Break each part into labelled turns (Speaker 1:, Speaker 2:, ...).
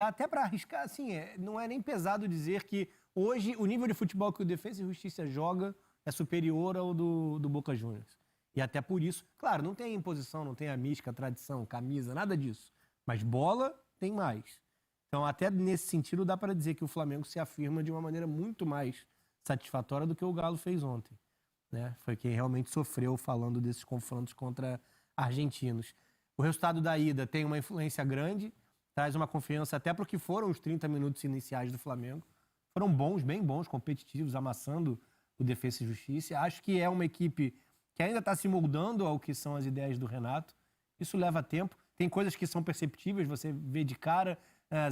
Speaker 1: Até para arriscar, assim, não é nem pesado dizer que hoje o nível de futebol que o Defensa e Justiça joga é superior ao do Boca Juniors. E até por isso, claro, não tem imposição, não tem a mística, a tradição, camisa, nada disso. Mas bola tem mais. Então, até nesse sentido, dá para dizer que o Flamengo se afirma de uma maneira muito mais satisfatória do que o Galo fez ontem, né? Foi quem realmente sofreu falando desses confrontos contra argentinos. O resultado da ida tem uma influência grande, traz uma confiança até para o que foram os 30 minutos iniciais do Flamengo. Foram bons, bem bons, competitivos, amassando o Defensa e Justiça. Acho que é uma equipe que ainda está se moldando ao que são as ideias do Renato. Isso leva tempo. Tem coisas que são perceptíveis, você vê de cara,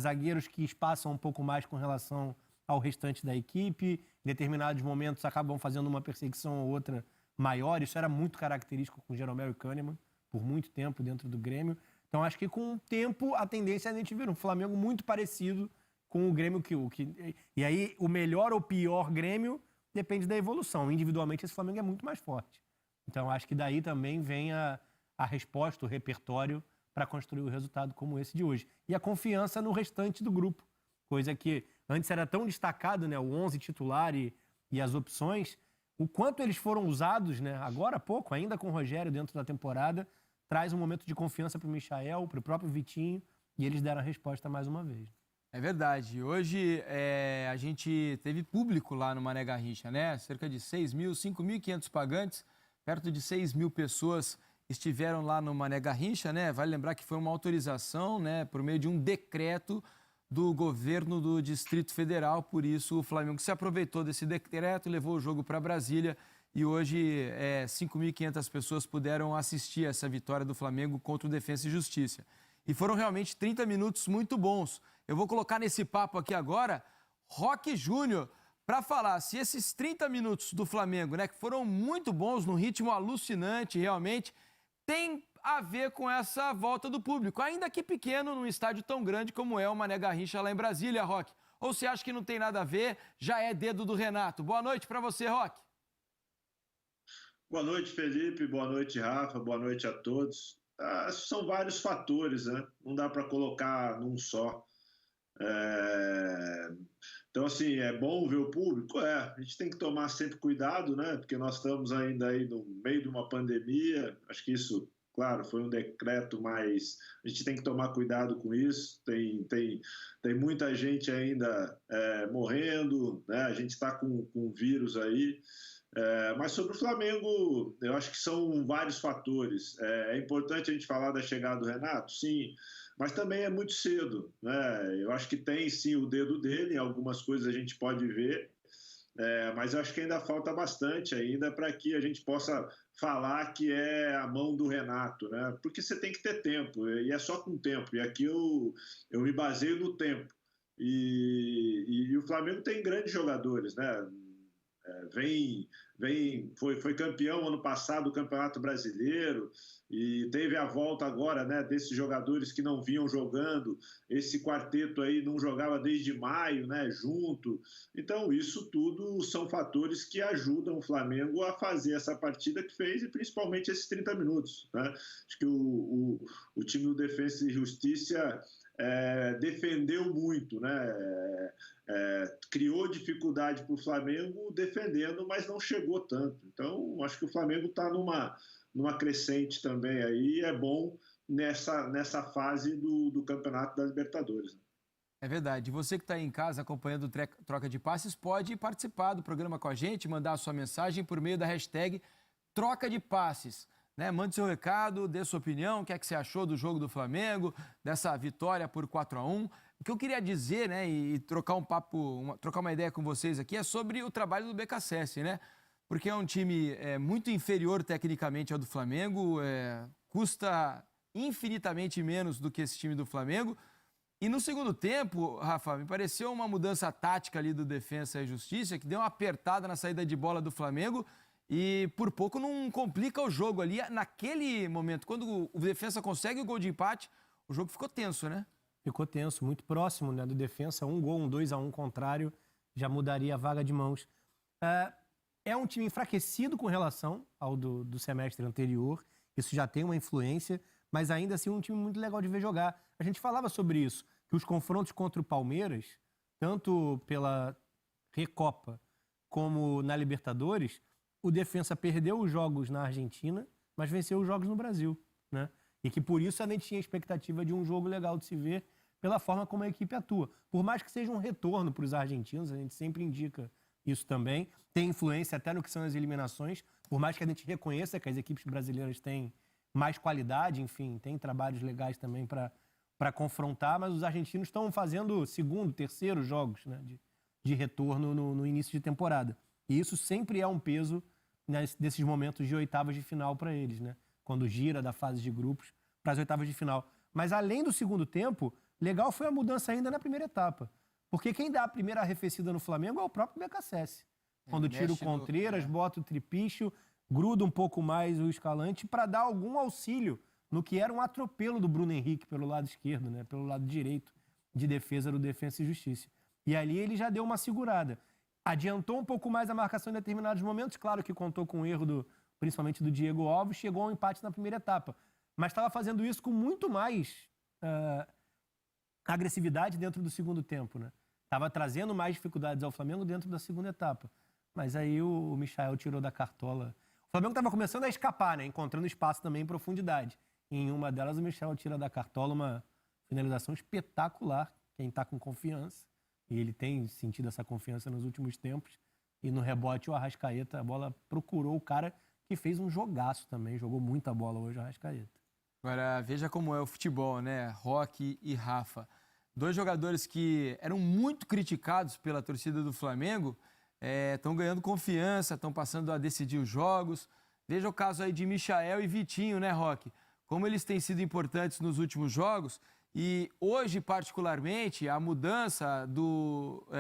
Speaker 1: zagueiros que espaçam um pouco mais com relação ao restante da equipe. Em determinados momentos acabam fazendo uma perseguição ou outra maior. Isso era muito característico com Jeromel e Kahneman, por muito tempo dentro do Grêmio. Então, acho que com o tempo, a tendência é a gente ver um Flamengo muito parecido com o Grêmio. E aí, o melhor ou pior Grêmio depende da evolução. Individualmente, esse Flamengo é muito mais forte. Então, acho que daí também vem a resposta, o repertório para construir o resultado como esse de hoje. E a confiança no restante do grupo. Coisa que antes era tão destacado, né? O 11 titular e as opções. O quanto eles foram usados, né? Agora há pouco, ainda com o Rogério dentro da temporada, traz um momento de confiança para o Michael, para o próprio Vitinho, e eles deram a resposta mais uma vez.
Speaker 2: É verdade. Hoje a gente teve público lá no Mané Garrincha, né? Cerca de 5.500 pagantes, perto de 6.000 pessoas estiveram lá no Mané Garrincha, né? Vale lembrar que foi uma autorização, né, por meio de um decreto do governo do Distrito Federal, por isso o Flamengo se aproveitou desse decreto, levou o jogo para Brasília e hoje 5.500 pessoas puderam assistir essa vitória do Flamengo contra o Defensa e Justiça. E foram realmente 30 minutos muito bons. Eu vou colocar nesse papo aqui agora Roque Júnior para falar se esses 30 minutos do Flamengo, né, que foram muito bons, num ritmo alucinante realmente, tem a ver com essa volta do público, ainda que pequeno, num estádio tão grande como é o Mané Garrincha lá em Brasília, Roque. Ou você acha que não tem nada a ver, já é dedo do Renato? Boa noite para você, Roque.
Speaker 3: Boa noite, Felipe. Boa noite, Rafa. Boa noite a todos. São vários fatores, né? Não dá para colocar num só. Então, assim, é bom ver o público? A gente tem que tomar sempre cuidado, né? Porque nós estamos ainda aí no meio de uma pandemia. Acho que isso, claro, foi um decreto, mas a gente tem que tomar cuidado com isso. Tem muita gente ainda morrendo, né? A gente está com vírus aí. Mas sobre o Flamengo, eu acho que são vários fatores. É importante a gente falar da chegada do Renato? Sim, mas também é muito cedo, né? Eu acho que tem sim o dedo dele, em algumas coisas a gente pode ver, mas eu acho que ainda falta bastante ainda para que a gente possa falar que é a mão do Renato, né? Porque você tem que ter tempo, e é só com tempo, e aqui eu me baseio no tempo. E o Flamengo tem grandes jogadores, né? Foi campeão ano passado do Campeonato Brasileiro e teve a volta agora, né, desses jogadores que não vinham jogando. Esse quarteto aí não jogava desde maio, né, junto. Então, isso tudo são fatores que ajudam o Flamengo a fazer essa partida que fez e principalmente esses 30 minutos, né? Acho que o time do Defensa e Justiça defendeu muito, né? Criou dificuldade para o Flamengo defendendo, mas não chegou tanto. Então, acho que o Flamengo está numa crescente também aí, é bom nessa fase do Campeonato da Libertadores. Né?
Speaker 2: É verdade. Você que está aí em casa acompanhando o Troca de Passes pode participar do programa com a gente, mandar a sua mensagem por meio da hashtag Troca de Passes. Né? Mande seu recado, dê sua opinião, o que é que você achou do jogo do Flamengo, dessa vitória por 4-1. O que eu queria dizer, né, e trocar um papo, trocar uma ideia com vocês aqui é sobre o trabalho do BKSS, né? Porque é um time muito inferior tecnicamente ao do Flamengo, custa infinitamente menos do que esse time do Flamengo. E no segundo tempo, Rafa, me pareceu uma mudança tática ali do Defensa e Justiça, que deu uma apertada na saída de bola do Flamengo e por pouco não complica o jogo ali. Naquele momento, quando o Defensa consegue o gol de empate, o jogo ficou tenso, né?
Speaker 1: Ficou tenso, muito próximo, né, do Defensa. Um gol, um 2-1 contrário, já mudaria a vaga de mãos. É um time enfraquecido com relação ao do semestre anterior. Isso já tem uma influência, mas ainda assim um time muito legal de ver jogar. A gente falava sobre isso. que os confrontos contra o Palmeiras, tanto pela Recopa como na Libertadores, o Defensa perdeu os jogos na Argentina, mas venceu os jogos no Brasil, né? E que por isso a gente tinha expectativa de um jogo legal de se ver pela forma como a equipe atua. Por mais que seja um retorno para os argentinos, a gente sempre indica isso também. Tem influência até no que são as eliminações, por mais que a gente reconheça que as equipes brasileiras têm mais qualidade, enfim, tem trabalhos legais também para confrontar, mas os argentinos estão fazendo segundo, terceiro jogos, né, de retorno no início de temporada. E isso sempre é um peso desses momentos de oitavas de final para eles, né? Quando gira da fase de grupos para as oitavas de final. Mas além do segundo tempo, legal foi a mudança ainda na primeira etapa. Porque quem dá a primeira arrefecida no Flamengo é o próprio BKSS. Quando tira o Contreiras, bota o Tripicho, gruda um pouco mais o Escalante para dar algum auxílio no que era um atropelo do Bruno Henrique pelo lado esquerdo, né? Pelo lado direito de defesa do Defensa e Justiça. E ali ele já deu uma segurada. Adiantou um pouco mais a marcação em determinados momentos, claro que contou com o erro principalmente do Diego Alves, chegou ao empate na primeira etapa. Mas estava fazendo isso com muito mais agressividade dentro do segundo tempo, né? Estava trazendo mais dificuldades ao Flamengo dentro da segunda etapa. Mas aí o Michael tirou da cartola. O Flamengo estava começando a escapar, né? Encontrando espaço também em profundidade. E em uma delas o Michael tira da cartola uma finalização espetacular. Quem está com confiança. E ele tem sentido essa confiança nos últimos tempos. E no rebote o Arrascaeta, a bola procurou o cara que fez um jogaço também. Jogou muita bola hoje o Arrascaeta.
Speaker 2: Agora, veja como é o futebol, né? Roque e Rafa. Dois jogadores que eram muito criticados pela torcida do Flamengo, estão ganhando confiança, estão passando a decidir os jogos. Veja o caso aí de Michael e Vitinho, né, Roque? Como eles têm sido importantes nos últimos jogos. E hoje, particularmente, a mudança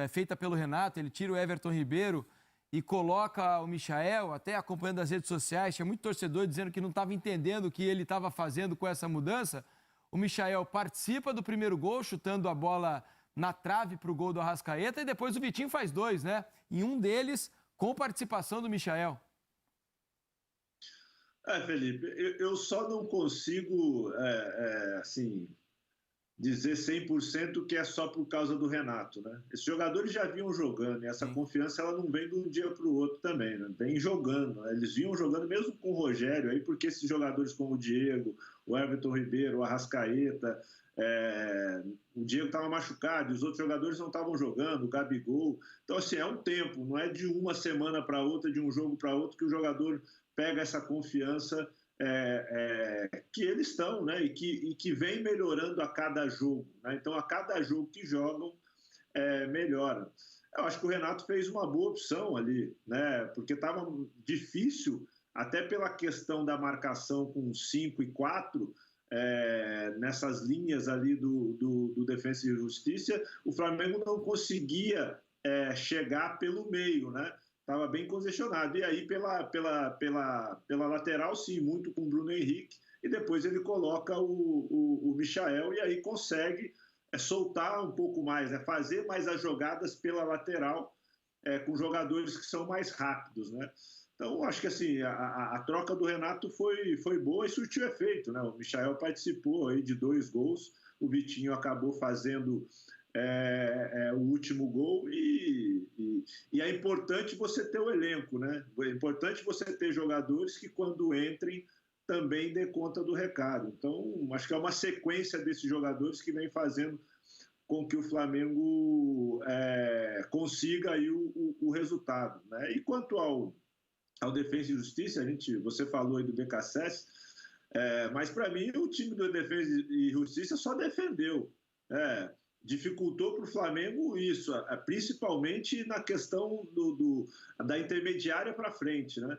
Speaker 2: feita pelo Renato, ele tira o Everton Ribeiro e coloca o Michael, até acompanhando as redes sociais, tinha muito torcedor dizendo que não estava entendendo o que ele estava fazendo com essa mudança. O Michael participa do primeiro gol, chutando a bola na trave para o gol do Arrascaeta, e depois o Vitinho faz dois, né? E um deles com participação do Michael.
Speaker 3: Felipe, eu só não consigo, assim, dizer 100% que é só por causa do Renato, né? Esses jogadores já vinham jogando, e essa confiança ela não vem de um dia para o outro também, né? Vem jogando, né? Eles vinham jogando mesmo com o Rogério, aí porque esses jogadores como o Diego, o Everton Ribeiro, o Arrascaeta, o Diego estava machucado, e os outros jogadores não estavam jogando, o Gabigol. Então, assim, é um tempo, não é de uma semana para outra, de um jogo para outro, que o jogador pega essa confiança que eles estão, né? E que vem melhorando a cada jogo, né? Então, a cada jogo que jogam, melhora. Eu acho que o Renato fez uma boa opção ali, né? Porque estava difícil, até pela questão da marcação com 5 e 4, nessas linhas ali do Defensa e Justiça, o Flamengo não conseguia chegar pelo meio, né? Estava bem congestionado. E aí, pela lateral, sim, muito com o Bruno Henrique. E depois ele coloca o Michael e aí consegue soltar um pouco mais, fazer mais as jogadas pela lateral com jogadores que são mais rápidos, né? Então, acho que assim, a troca do Renato foi boa e surtiu efeito, né? O Michael participou aí de 2 gols, o Vitinho acabou fazendo o último gol e é importante você ter o elenco, né? É importante você ter jogadores que quando entrem também dê conta do recado. Então, acho que é uma sequência desses jogadores que vem fazendo com que o Flamengo consiga aí o resultado, né? E quanto ao Defensa e Justiça, você falou aí do BKSS, mas para mim o time do Defensa e Justiça só defendeu. Dificultou para o Flamengo isso, principalmente na questão da intermediária para frente, né?